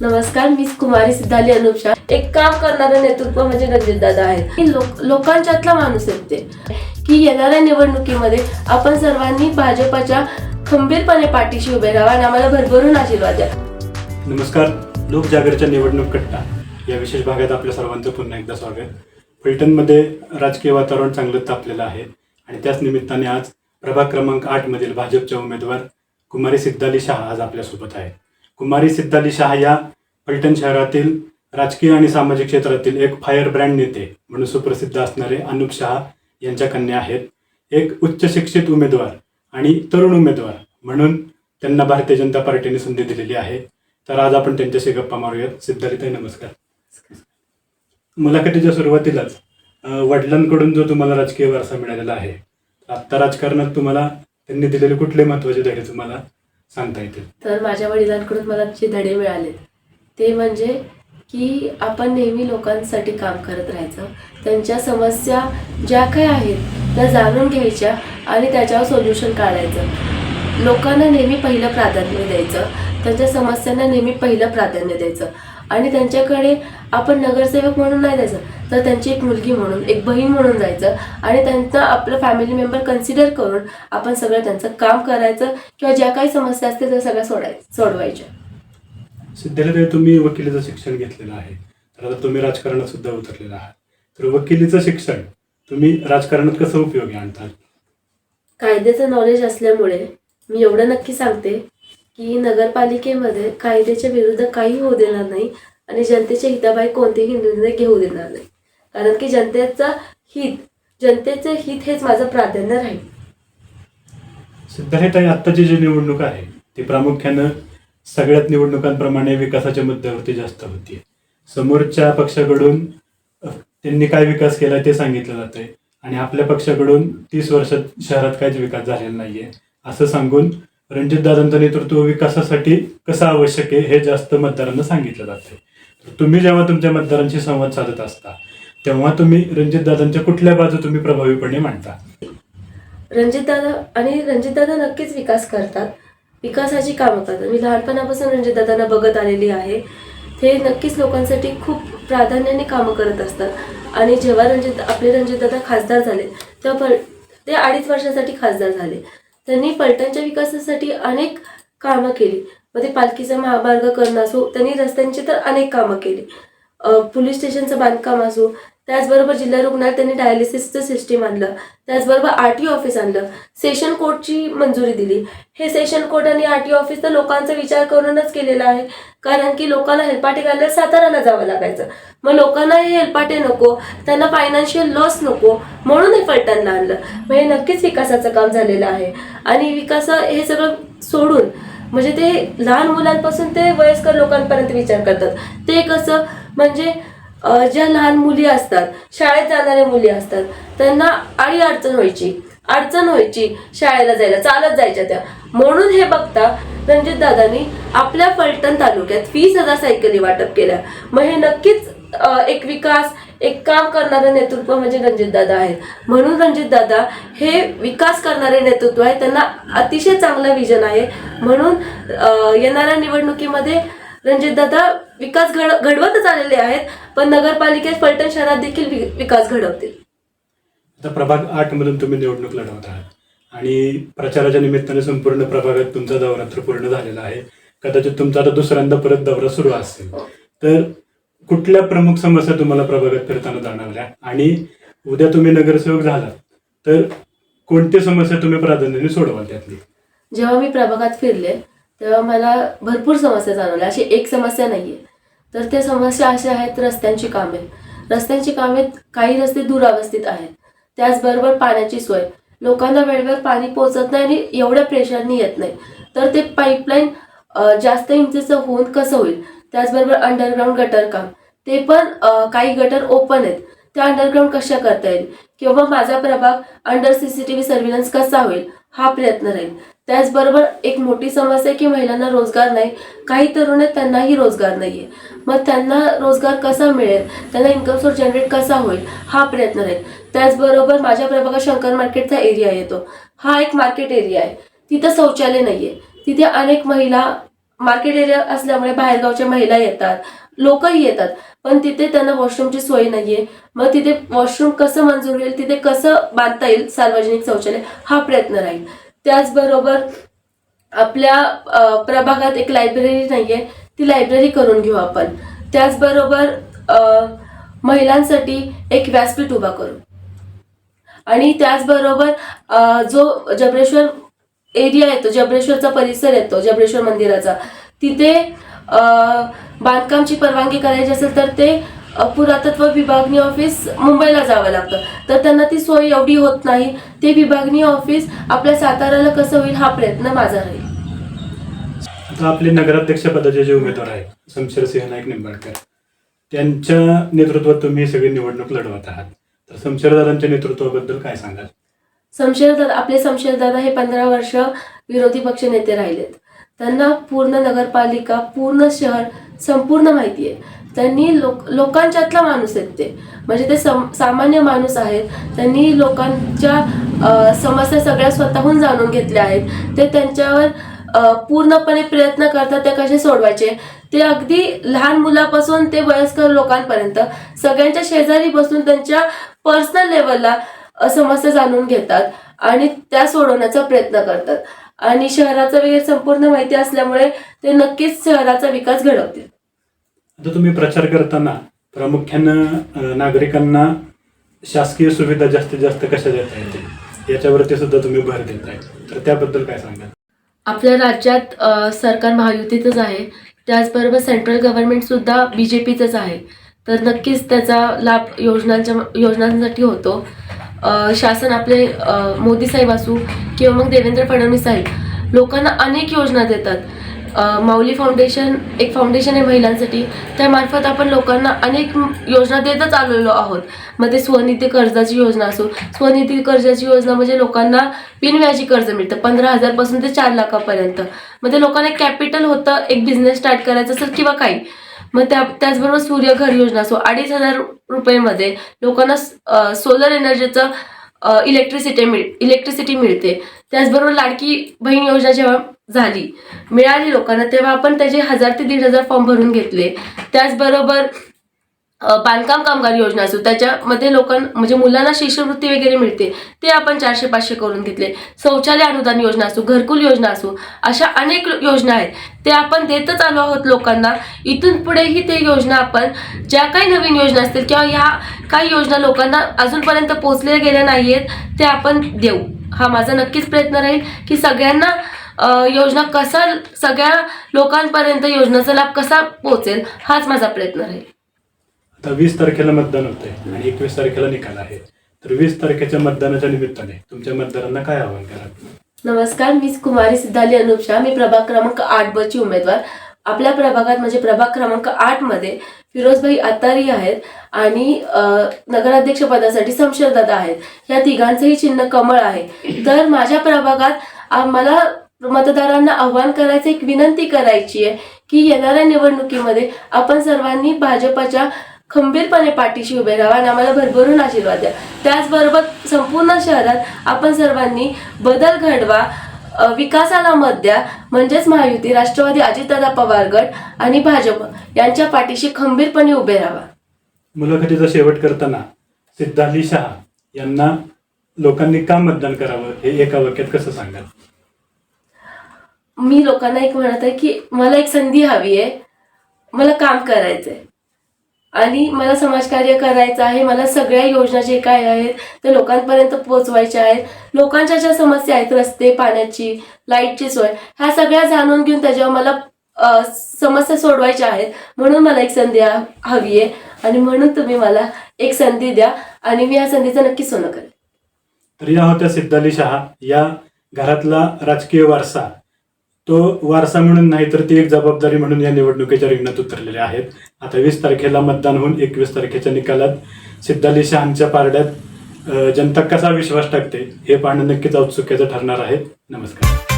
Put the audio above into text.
नमस्कार, मी कुमारी सिद्धाली अनुपशा. एक काम करणारं नेतृत्व म्हणजे रणजितदादा आहे. लोकांच्यातला माणूस आहे ते, की येणाऱ्या निवडणुकीमध्ये आपण सर्वांनी भाजपच्या खंबीरपणे पाठीशी उभे राहा आणि आम्हाला भरभरून आशीर्वाद द्या. नमस्कार, लोकजागरच्या निवडणूक कट्टा या विशेष भागात आपल्या सर्वांचं पुन्हा एकदा स्वागत. फलटणमध्ये राजकीय वातावरण चांगलं तापलेलं आहे आणि त्याच निमित्ताने आज प्रभाग क्रमांक 8 मधील भाजपच्या उमेदवार कुमारी सिद्धाली शहा आज आपल्यासोबत आहे. कुमारी सिद्धाली शहा या फलटण शहरातील राजकीय आणि सामाजिक क्षेत्रातील एक फायर ब्रँड नेते म्हणून सुप्रसिद्ध असणारे अनुप शहा यांच्या कन्या आहेत. एक उच्च शिक्षित उमेदवार आणि तरुण उमेदवार म्हणून त्यांना भारतीय जनता पार्टीने संधी दिलेली आहे. तर आज आपण त्यांच्याशी गप्पा मारूयात. सिद्धालीताई, नमस्कार. मुलाखतीच्या सुरुवातीलाच वडिलांकडून जो तुम्हाला राजकीय वारसा मिळालेला आहे, आत्ता राजकारणात तुम्हाला त्यांनी दिलेले कुठले महत्त्वाचे धडे तुम्हाला सांगता येतील? तर माझ्या वडिलांकडून मला जे धडे मिळाले ते म्हणजे की आपण नेहमी लोकांसाठी काम करत राहायचं, त्यांच्या समस्या ज्या काही आहेत त्या जाणून घ्यायच्या आणि त्याच्यावर सोल्युशन काढायचं. लोकांना नेहमी पहिलं प्राधान्य द्यायचं, त्यांच्या समस्यांना नेहमी पहिलं प्राधान्य द्यायचं आणि त्यांच्याकडे आपण नगरसेवक म्हणून नाही जायचं, तर त्यांची एक मुलगी म्हणून, एक बहीण म्हणून जायचं आणि त्यांचं आपलं फॅमिली मेंबर कन्सिडर करून आपण सगळं त्यांचं काम करायचं किंवा ज्या काही समस्या असतील त्या सगळ्या सोडवायच्या. सिद्धालीताई, तुम्ही वकिलीचं शिक्षण घेतलेलं आहे, तर आता तुम्ही राजकारणात सुद्धा उतरलेला आहात. तर वकिलीचं शिक्षण तुम्ही राजकारणात कसं उपयोगी आणतात? कायद्याचं नॉलेज असल्यामुळे मी एवढं नक्की सांगते की नगरपालिकेमध्ये कायद्याच्या विरुद्ध काही होऊ देणार नाही आणि जनतेच्या हिताबाहेर कोणतेही निर्णय घेऊ देणार नाही, कारण की जनतेचं हित हेच माझं प्राधान्य राहील. सिद्धालीताई, आत्ताची जी निवडणूक आहे ती प्रामुख्यानं सगळ्याच निवडणुकांप्रमाणे विकासाच्या मुद्द्यावरती जास्त होती. समोरच्या पक्षाकडून त्यांनी काय विकास केला ते सांगितलं जातंय आणि आपल्या पक्षाकडून 30 वर्षात शहरात काहीच विकास झालेला नाहीये असं सांगून रणजितदादांचं नेतृत्व विकासासाठी कसं आवश्यक आहे हे जास्त मतदारांना सांगितलं जातंय. तर तुम्ही जेव्हा तुमच्या मतदारांशी संवाद साधत असता तेव्हा तुम्ही रणजितदादांच्या कुठल्या बाजू तुम्ही प्रभावीपणे मांडता? रणजितदादा नक्कीच विकास करतात, विकासाची कामं करतात. मी लहानपणापासून रणजितदादांना बघत आलेली आहे. ते नक्कीच लोकांसाठी खूप प्राधान्याने कामं करत असतात आणि जेव्हा आपले रणजितदादा खासदार झाले तेव्हा ते 2.5 वर्षासाठी खासदार झाले. त्यांनी फलटणच्या विकासासाठी अनेक कामं केली. मग ते पालखीचा महामार्ग करणं असो, त्यांनी रस्त्यांची तर अनेक कामं केली, पोलीस स्टेशनचं बांधकाम असो, त्याचबरोबर जिल्हा रुग्णालयात त्यांनी डायलिसिसचं सिस्टीम आणलं, त्याचबरोबर RTO ऑफिस आणलं, सेशन कोर्टची मंजुरी दिली. हे सेशन कोर्ट आणि RTO ऑफिस तर लोकांचा विचार करूनच केलेलं आहे, कारण की लोकांना हेलपाटे घालायला साताराला जावं लागायचं. मग लोकांना हे हेलपाटे नको, त्यांना फायनान्शियल लॉस नको, म्हणून हे फलटणला आणलं. मग हे नक्कीच विकासाचं काम झालेलं आहे. आणि विकास हे सगळं सोडून म्हणजे ते लहान मुलांपासून ते वयस्कर लोकांपर्यंत विचार करतात. ते कसं म्हणजे ज्या लहान मुली असतात, शाळेत जाणाऱ्या मुली असतात, त्यांना अडचण व्हायची शाळेला जायला, चालत जायच्या त्या. म्हणून हे बघता रणजितदादांनी आपल्या फलटण तालुक्यात 20,000 सायकली वाटप केल्या. मग हे नक्कीच एक विकास, एक काम करणारं नेतृत्व म्हणजे रणजितदादा आहेत. म्हणून रणजितदादा हे विकास करणारे नेतृत्व आहे, त्यांना अतिशय चांगलं विजन आहे. म्हणून येणाऱ्या निवडणुकीमध्ये रणजितदादा विकास घडवतच आलेले आहेत, पण नगरपालिकेत फलटण शहरात देखील विकास घडवतील. आता प्रभाग 8 मधून तुम्ही निवडणूक लढवत आहात आणि प्रचाराच्या निमित्ताने संपूर्ण प्रभागात तुमचा दौरा तर पूर्ण झालेला आहे. कदाचित तुमचा आता दुसऱ्यांदा परत दौरा सुरू असेल. तर कुठल्या प्रमुख समस्या तुम्हाला प्रभागात फिरताना जाणवल्या आणि उद्या तुम्ही नगरसेवक झालात तर कोणत्या समस्या तुम्ही प्राधान्याने सोडवाल त्यातली? जेव्हा मी प्रभागात फिरले तेव्हा मला भरपूर समस्या जाणवल्या. अशी एक समस्या नाहीये. तर त्या समस्या अशा आहेत, रस्त्यांची कामे. काही रस्ते दुरावस्थित आहेत, त्याचबरोबर पाण्याची सोय. लोकांना वेळेवर पाणी पोहोचत नाही आणि एवढ्या प्रेशरनी येत नाही. तर ते पाईपलाईन जास्त इंचीचं होऊन कसं होईल. त्याचबरोबर अंडरग्राऊंड गटर काम, ते पण काही गटर ओपन आहेत, त्या अंडरग्राऊंड कशा करता येईल किंवा माझा प्रभाग अंडर CCTV सर्व्हिलन्स कसा होईल हा प्रयत्न राहील. त्याचबरोबर एक मोठी समस्या आहे की महिलांना रोजगार नाही. काही तरुण आहेत त्यांनाही रोजगार नाही आहे. मग त्यांना रोजगार कसा मिळेल, त्यांना इन्कम सोर्स जनरेट कसा होईल हा प्रयत्न राहील. त्याचबरोबर माझ्या प्रभागात शंकर मार्केटचा एरिया येतो. हा एक मार्केट एरिया आहे, तिथं शौचालय नाही आहे. तिथे अनेक महिला मार्केट एरिया असल्यामुळे बाहेरगावच्या महिला येतात, लोकही येतात, पण तिथे त्यांना वॉशरूमची सोय नाहीये. मग तिथे वॉशरूम कसं मंजूर होईल, तिथे कसं बांधता येईल सार्वजनिक शौचालय, हा प्रयत्न राहील. त्याचबरोबर आपल्या प्रभागात एक लायब्ररी नाहीये, ती लायब्ररी करून घेऊ आपण. त्याचबरोबर महिलांसाठी एक व्यासपीठ उभा करू. आणि त्याचबरोबर जो जबरेश्वर एरिया येतो, जबरेश्वरचा परिसर येतो, जबरेश्वर मंदिराचा, तिथे बांधकामची परवानगी करायची असेल तर ते पुरातत्व विभागीय ऑफिस मुंबईला जावं लागतं. तर त्यांना ती सोय एवढी होत नाही. ते विभागीय ऑफिस आपल्या साताऱ्याला कसं होईल, हा प्रयत्न माझा राहील. आता आपले नगराध्यक्ष पदाचे जे उमेदवार आहेत, शमशेरसिंह नाईक निंबाळकर, त्यांच्या नेतृत्वात तुम्ही सगळी निवडणूक लढवत आहात. तर शमशेरदादांच्या नेतृत्वाबद्दल काय सांगाल? आपले शमशेरदादा हे 15 वर्ष विरोधी पक्ष नेते राहिलेत. त्यांना पूर्ण नगरपालिका, पूर्ण शहर संपूर्ण माहिती आहे. त्यांनी लोकांच्यातला माणूस आहेत ते, म्हणजे ते सामान्य माणूस आहेत. त्यांनी लोकांच्या समस्या सगळ्या स्वतःहून जाणून घेतल्या आहेत. ते त्यांच्यावर पूर्णपणे प्रयत्न करतात ते कसे सोडवायचे. ते अगदी लहान मुलापासून ते वयस्कर लोकांपर्यंत सगळ्यांच्या शेजारी बसून त्यांच्या पर्सनल लेवलला समस्या जाणून घेतात आणि त्या सोडवण्याचा प्रयत्न करतात. आणि शहराचा वगैरे संपूर्ण माहिती असल्यामुळे ते नक्कीच शहराचा विकास घडवतील. आता तुम्ही प्रचार करताना प्रामुख्यानं नागरिकांना शासकीय सुविधा जास्तीत जास्त कशा देता येतील याच्यावरती सुद्धा तुम्ही भर देताय. तर त्याबद्दल काय सांगाल? आपल्या राज्यात सरकार महायुतीचंच आहे. त्याचबरोबर सेंट्रल गव्हर्नमेंट सुद्धा BJPचंच आहे. तर नक्कीच त्याचा लाभ योजनांसाठी होतो. शासन आपले मोदी साहेब असू किंवा मग देवेंद्र फडणवीस साहेब लोकांना अनेक योजना देतात. माऊली फाउंडेशन एक फाउंडेशन आहे महिलांसाठी, त्यामार्फत आपण लोकांना अनेक योजना देतच आलेलो आहोत. मग ते स्वनिधी कर्जाची योजना असो, स्वनिधी कर्जाची योजना म्हणजे लोकांना बिनव्याजी कर्ज मिळतं 15,000 पासून ते 4 लाखापर्यंत. मग ते लोकांना एक कॅपिटल होतं, एक बिझनेस स्टार्ट करायचं असेल किंवा काही. मग त्याचबरोबर सूर्यघर योजना असो, 2,500 रुपयेमध्ये लोकांना सोलर एनर्जीचं इलेक्ट्रिसिटी मिळते. त्याचबरोबर लाडकी बहीण योजना जेव्हा मिळाली लोकांना, तेव्हा आपण त्याचे 1,000 ते 1,500 फॉर्म भरून घेतले. त्याचबरोबर बांधकाम कामगार योजना असो, त्याच्यामध्ये लोकांना म्हणजे मुलांना शिष्यवृत्ती वगैरे मिळते, ते आपण 400-500 करून घेतले. शौचालय अनुदान योजना असो, घरकुल योजना असो, अशा अनेक योजना आहेत, ते आपण देतच आलो आहोत लोकांना. इथून पुढेही ते योजना आपण ज्या काही नवीन योजना असतील किंवा ह्या काही योजना लोकांना अजूनपर्यंत पोहोचल्या गेल्या नाहीयेत, ते आपण देऊ. हा माझा नक्कीच प्रयत्न राहील की सगळ्यांना योजना कसा, सगळ्या लोकांपर्यंत योजनेचा लाभ कसा पोहोचेल, हाच माझा प्रयत्न राहील. आता 20 तारखेला मतदान होतंय आणि 21 तारखेला निकाल आहे. तर 20 तारखेच्या मतदानाच्या निमित्ताने तुमच्या मतदारांना काय आवाहन कराल? नमस्कार, मी कुमारी सिद्धाली अनुप शाह. मी प्रभाग क्रमांक 8 ची उमेदवार. आपल्या प्रभागात म्हणजे प्रभाग क्रमांक 8 मध्ये फिरोजभाई आतारी आहेत आणि नगराध्यक्ष पदासाठी शमशेरदादा आहेत. या तिघांचंही चिन्ह कमळ आहे. तर माझ्या प्रभागात मला मतदारांना आव्हान करायचं, एक विनंती करायची आहे की येणाऱ्या निवडणुकीमध्ये आपण सर्वांनी भाजपच्या खंबीरपणे पाठीशी उभे राहा आणि आम्हाला भरभरून आशीर्वाद द्या. त्याचबरोबर संपूर्ण शहरात आपण सर्वांनी बदल घडवा, विकासाला मत द्या. म्हणजेच महायुती, राष्ट्रवादी, अजितदादा पवार गट आणि भाजप यांच्या पाठीशी खंबीरपणे उभे राहा. मुलाखतीचा शेवट करताना सिद्धाली शाह यांना लोकांनी का मतदान करावं हे एका वाक्यात कसं सांगाल? मी लोकांना एक म्हणत आहे की मला एक संधी हवी आहे, मला काम करायचंय आणि मला समाजकार्य करायचं आहे. मला सगळ्या योजना जे काय आहेत ते लोकांपर्यंत पोहोचवायच्या आहेत. लोकांच्या ज्या समस्या आहेत, रस्ते, पाण्याची, लाईटची सोय, ह्या सगळ्या जाणून घेऊन त्याच्यावर मला समस्या सोडवायच्या आहेत. म्हणून मला एक संधी हवी आहे आणि म्हणून तुम्ही मला एक संधी द्या आणि मी या संधीचं नक्की सोनं करेन. तर या होत्या सिद्धाली शाह. या घरातला राजकीय वारसा, तो वारसा म्हणून नाही तर ती एक जबाबदारी म्हणून या निवडणुकीच्या रिंगणात उतरलेले आहेत. आता 20 तारखेला मतदान होऊन 21 तारखेच्या निकालात सिद्धाली शहांच्या पारड्यात जनता कसा विश्वास टाकते हे पाहणं नक्कीच औत्सुक्याचं ठरणार आहे. नमस्कार.